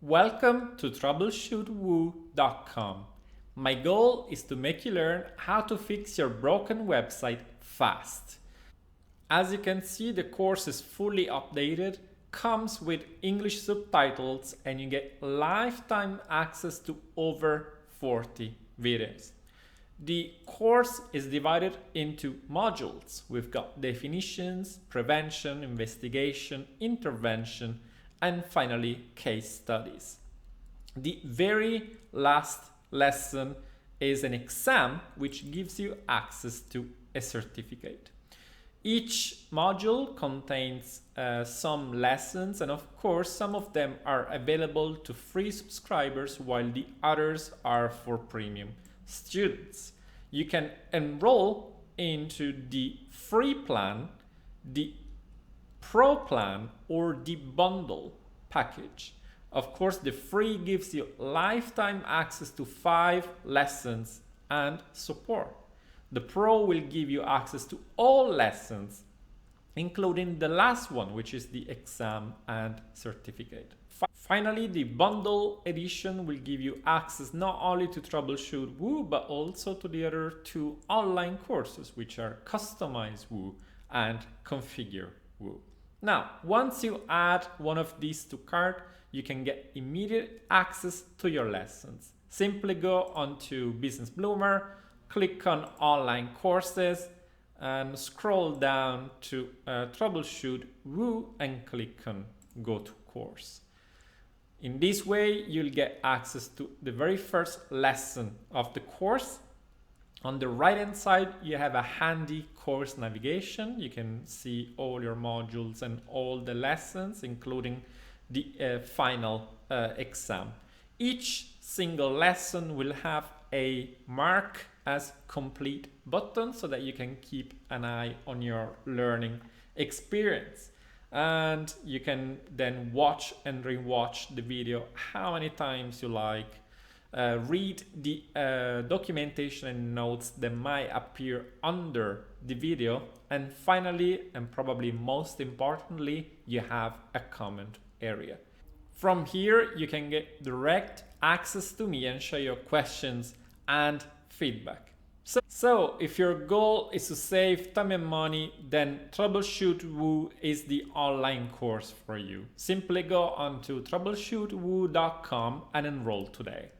Welcome to TroubleshootWoo.com. My goal is to make you learn how to fix your broken website fast. As you can see, the course is fully updated, comes with English subtitles, and you get lifetime access to over 40 videos. The course is divided into modules. We've got definitions, prevention, investigation, intervention, and finally case studies. The very last lesson is an exam which gives you access to a certificate. Each module contains some lessons, and of course some of them are available to free subscribers while the others are for premium students. You can enroll into the free plan, the Pro plan, or the bundle package. Of course, the free gives you lifetime access to 5 lessons and support. The Pro will give you access to all lessons, including the last one, which is the exam and certificate. Finally, the bundle edition will give you access not only to Troubleshoot Woo, but also to the other 2 online courses, which are Customize Woo and Configure Woo. Now, once you add one of these to cart, you can get immediate access to your lessons. Simply go onto Business Bloomer, click on Online Courses, and scroll down to Troubleshoot Woo and click on Go to Course. In this way, you'll get access to the very first lesson of the course. On the right hand side, you have a handy course navigation. You can see all your modules and all the lessons, including the final exam. Each single lesson will have a mark as complete button so that you can keep an eye on your learning experience. And you can then watch and rewatch the video how many times you like. Read the documentation and notes that might appear under the video. And finally, and probably most importantly, you have a comment area. From here, you can get direct access to me and share your questions and feedback. So if your goal is to save time and money, then Troubleshoot Woo is the online course for you. Simply go onto troubleshootwoo.com and enroll today.